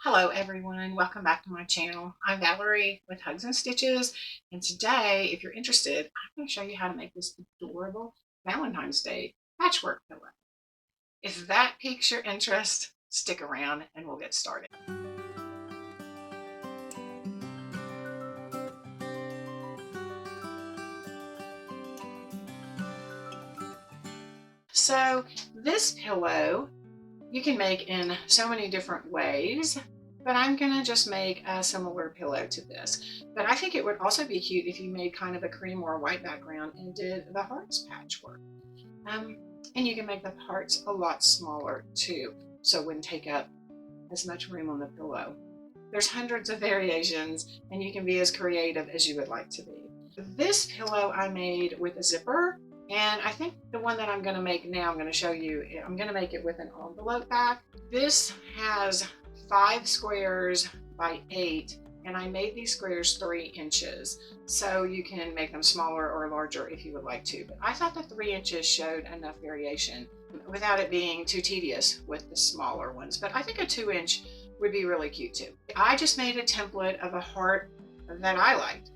Hello everyone, welcome back to my channel. I'm Valerie with Hugs and Stitches, and today, if you're interested, I'm going to show you how to make this adorable Valentine's Day patchwork pillow. If that piques your interest, stick around and we'll get started. So this pillow you can make in so many different ways, but I'm gonna just make a similar pillow to this. But I think it would also be cute if you made kind of a cream or white background and did the hearts patchwork. Um, and you can make the hearts a lot smaller too, so it wouldn't take up as much room on the pillow. There's hundreds of variations and you can be as creative as you would like to be. This pillow I made with a zipper, and I think the one that I'm going to make now, I'm going to show you, I'm going to make it with an envelope back. This has 5 squares by 8, and I made these squares 3 inches. So you can make them smaller or larger if you would like to. But I thought the 3 inches showed enough variation without it being too tedious with the smaller ones. But I think a 2-inch would be really cute too. I just made a template of a heart that I liked.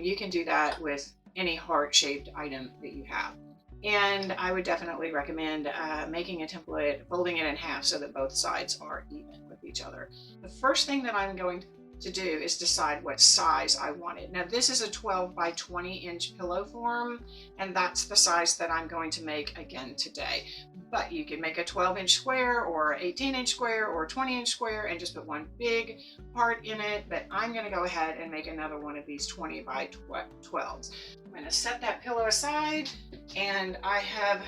You can do that with any heart-shaped item that you have. And I would definitely recommend making a template, folding it in half so that both sides are even with each other. The first thing that I'm going to do is decide what size I wanted. Now this is a 12 by 20 inch pillow form, and that's the size that I'm going to make again today. But you can make a 12-inch square or 18-inch square or 20-inch square and just put one big part in it. But I'm going to go ahead and make another one of these 20 by 12s. I'm going to set that pillow aside, and I have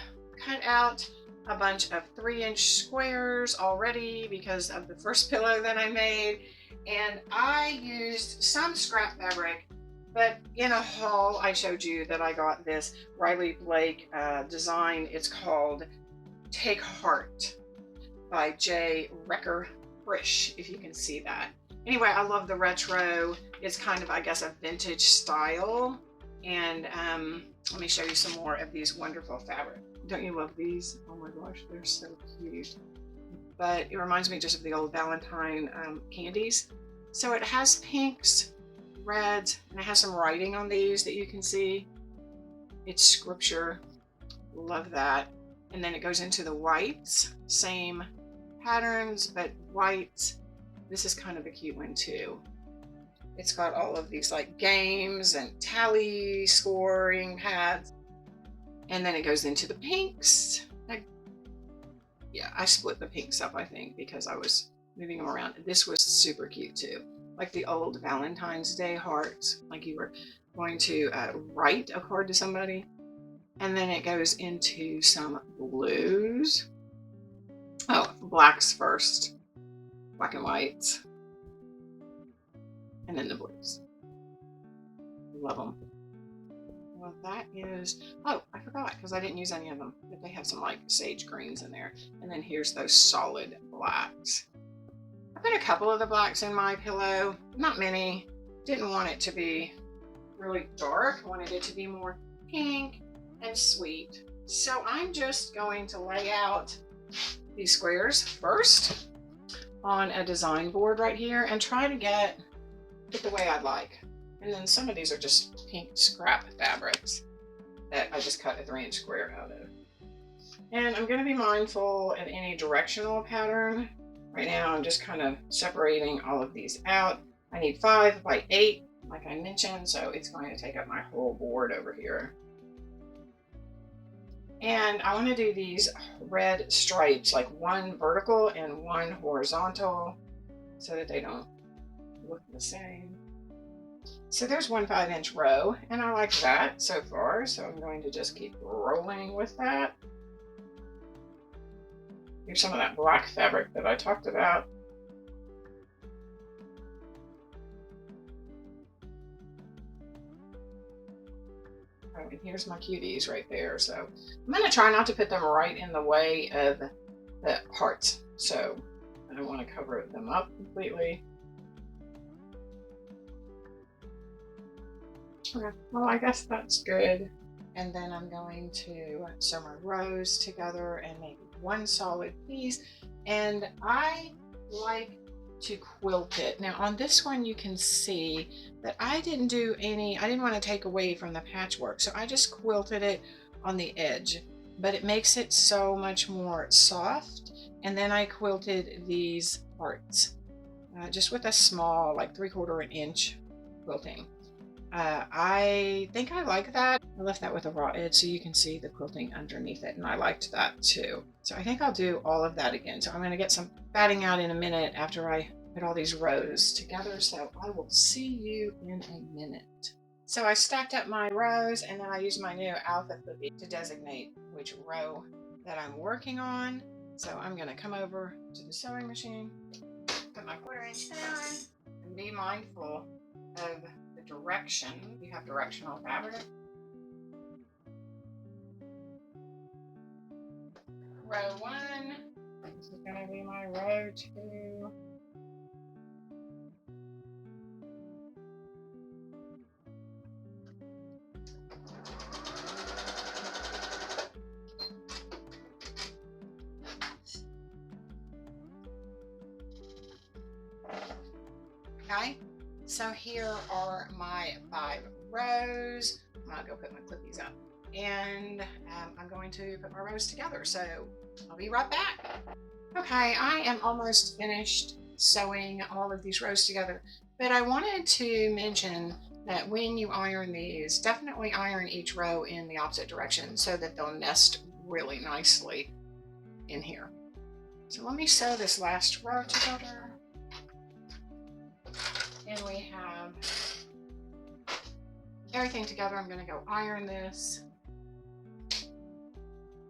cut out a bunch of 3-inch squares already because of the first pillow that I made. And I used some scrap fabric, but in a haul I showed you that I got this Riley Blake design. It's called Take Heart by J. Wrecker Frisch, if you can see that. Anyway, I love the retro. It's kind of, I guess, a vintage style. And let me show you some more of these wonderful fabric. Don't you love these? Oh my gosh, they're so cute. But it reminds me just of the old Valentine candies. So it has pinks, reds, and it has some writing on these that you can see. It's scripture. Love that. And then it goes into the whites, same patterns, but whites. This is kind of a cute one too. It's got all of these like games and tally scoring pads. And then it goes into the pinks. Yeah, I split the pinks up, I think, because I was moving them around. This was super cute too. Like the old Valentine's Day hearts, like you were going to write a card to somebody. And then it goes into some blues. Oh, blacks first. Black and whites. And then the blues. Love them. Well, that is, oh, I forgot because I didn't use any of them, but they have some like sage greens in there. And then here's those solid blacks. I put a couple of the blacks in my pillow, not many. Didn't want it to be really dark. I wanted it to be more pink and sweet. So I'm just going to lay out these squares first on a design board right here and try to get it the way I'd like. And then some of these are just pink scrap fabrics that I just cut a 3-inch square out of. And I'm going to be mindful of any directional pattern. Right now I'm just kind of separating all of these out. I need 5 by 8, like I mentioned, so it's going to take up my whole board over here. And I want to do these red stripes, like one vertical and one horizontal, so that they don't look the same. So there's one 5-inch row, and I like that so far, so I'm going to just keep rolling with that. Here's some of that black fabric that I talked about. Oh, and here's my cuties right there. So I'm going to try not to put them right in the way of the hearts. So I don't want to cover them up completely. Okay, well, I guess that's good. And then I'm going to sew my rows together and make one solid piece. And I like to quilt it. Now on this one you can see that I didn't want to take away from the patchwork, so I just quilted it on the edge, but it makes it so much more soft. And then I quilted these parts just with a small, like 3/4 inch quilting. I think I like that. I left that with a raw edge so you can see the quilting underneath it, and I liked that too. So I think I'll do all of that again. So I'm going to get some batting out in a minute after I put all these rows together. So I will see you in a minute. So I stacked up my rows, and then I used my new alpha clippy to designate which row that I'm working on. So I'm going to come over to the sewing machine, put my 1/4 inch down, and be mindful of the direction. You have directional fabric. Row 1. This is going to be my row 2. Okay, so here are my 5 rows. I'm gonna go put my clippies up, and I'm going to put my rows together. So I'll be right back. Okay, I am almost finished sewing all of these rows together, but I wanted to mention that when you iron these, definitely iron each row in the opposite direction so that they'll nest really nicely in here. So let me sew this last row together. And we have everything together. I'm going to go iron this,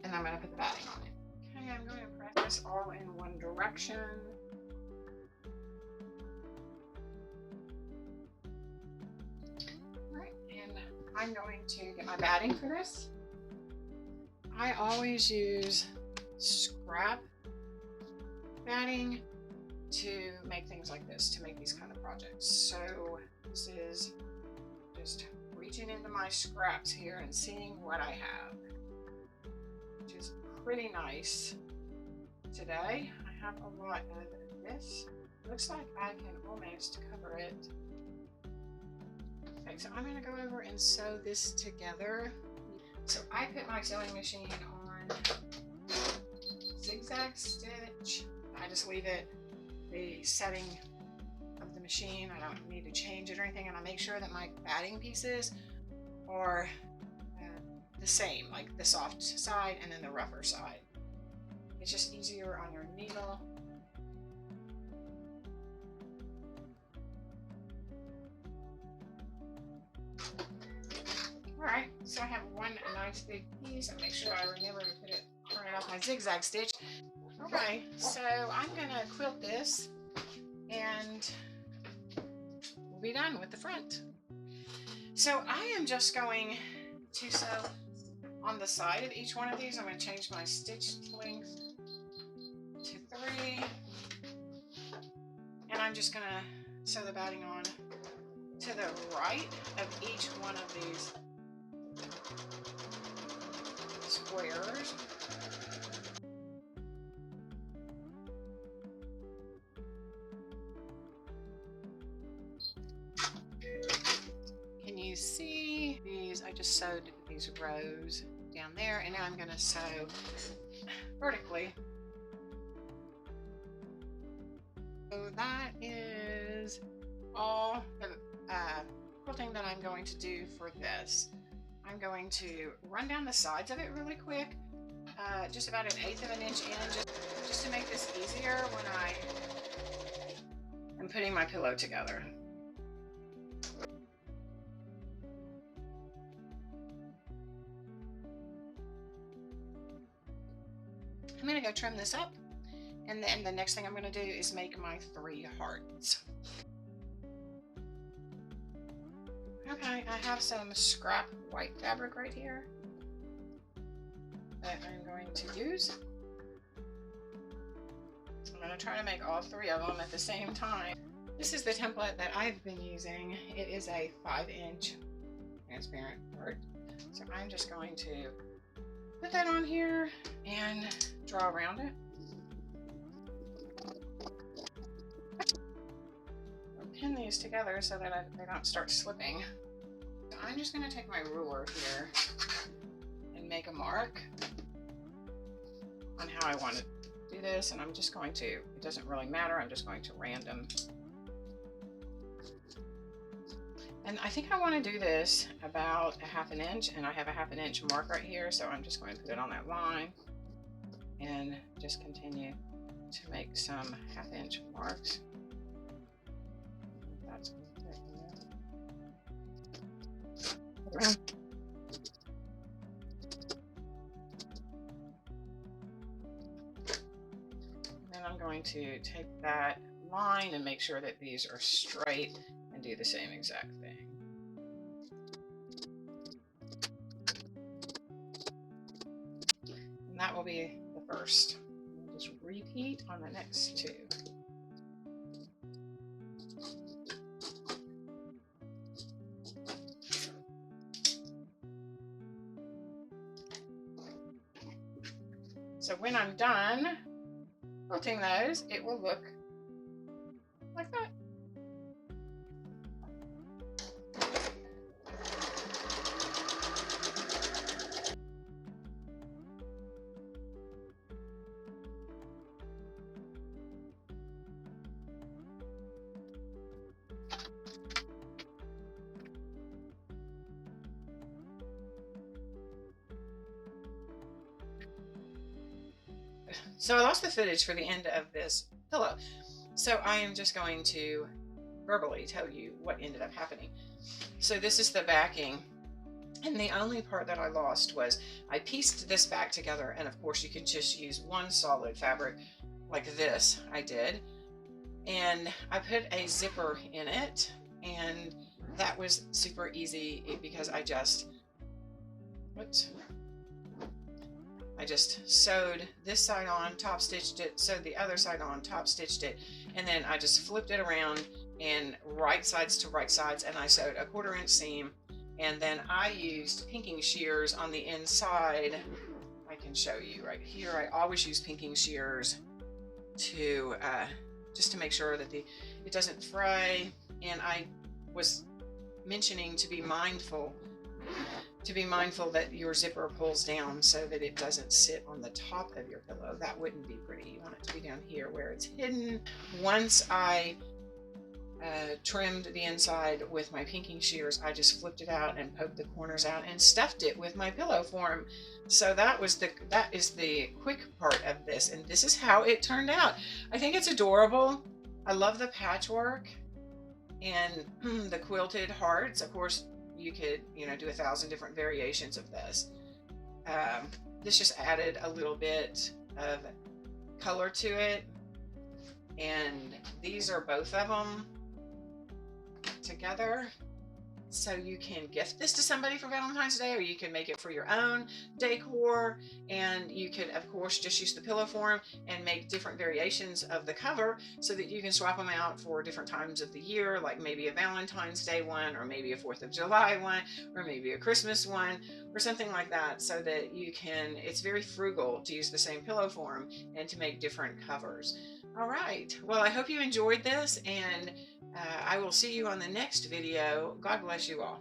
and I'm going to put the batting on it. Okay, I'm going to press this all in one direction. All right, and I'm going to get my batting for this. I always use scrap batting to make things like this, to make these kind of projects. So this is just reaching into my scraps here and seeing what I have, which is pretty nice. Today I have a lot of this. Looks like I can almost cover it. Okay, so I'm going to go over and sew this together. So I put my sewing machine on zigzag stitch. I just leave it the setting of the machine. I don't need to change it or anything, and I make sure that my batting pieces are the same, like the soft side and then the rougher side. It's just easier on your needle. Alright, so I have one nice big piece. I'll make sure I remember to put it, turn it off my zigzag stitch. Okay, so I'm gonna quilt this and we'll be done with the front. So I am just going to sew on the side of each one of these. I'm going to change my stitch length to 3, and I'm just going to sew the batting on to the right of each one of these squares. Can you see these? I just sewed these rows down there, and now I'm going to sew vertically. So that is all the quilting that I'm going to do for this. I'm going to run down the sides of it really quick, just about 1/8 of an inch in, just to make this easier when I am putting my pillow together. I'm going to go trim this up, and then the next thing I'm going to do is make my 3 hearts. Okay, I have some scrap white fabric right here that I'm going to use. I'm going to try to make all 3 of them at the same time. This is the template that I've been using. It is a 5-inch transparent part. So I'm just going to put that on here and draw around it. these together so that they don't start slipping. So I'm just going to take my ruler here and make a mark on how I want to do this, and I'm just going to, it doesn't really matter, I'm just going to random. And I think I want to do this about a 1/2 inch, and I have a 1/2 inch mark right here, so I'm just going to put it on that line and just continue to make some 1/2 inch marks. That's good. Then I'm going to take that line and make sure that these are straight and do the same exact thing. And that will be the first. We'll just repeat on the next two. So when I'm done quilting those, it will look like that. So I lost the footage for the end of this pillow. So I am just going to verbally tell you what ended up happening. So this is the backing. And the only part that I lost was I pieced this back together. And of course you can just use one solid fabric like this I did. And I put a zipper in it. And that was super easy because I just, I just sewed this side on, top stitched it, sewed the other side on, top stitched it, and then I just flipped it around and right sides to right sides, and I sewed a 1/4 inch seam, and then I used pinking shears on the inside. I can show you right here. I always use pinking shears to just to make sure that it doesn't fray. And I was mentioning to be mindful that your zipper pulls down so that it doesn't sit on the top of your pillow. That wouldn't be pretty. You want it to be down here where it's hidden. Once I trimmed the inside with my pinking shears, I just flipped it out and poked the corners out and stuffed it with my pillow form. So that is the quick part of this, and this is how it turned out. I think it's adorable. I love the patchwork and the quilted hearts. Of course, you could, do 1,000 different variations of this. This just added a little bit of color to it. And these are both of them together. So you can gift this to somebody for Valentine's Day, or you can make it for your own decor. And you could, of course, just use the pillow form and make different variations of the cover so that you can swap them out for different times of the year, like maybe a Valentine's Day one, or maybe a 4th of July one, or maybe a Christmas one, or something like that, so that you can, it's very frugal to use the same pillow form and to make different covers. All right. Well, I hope you enjoyed this, and I will see you on the next video. God bless you all.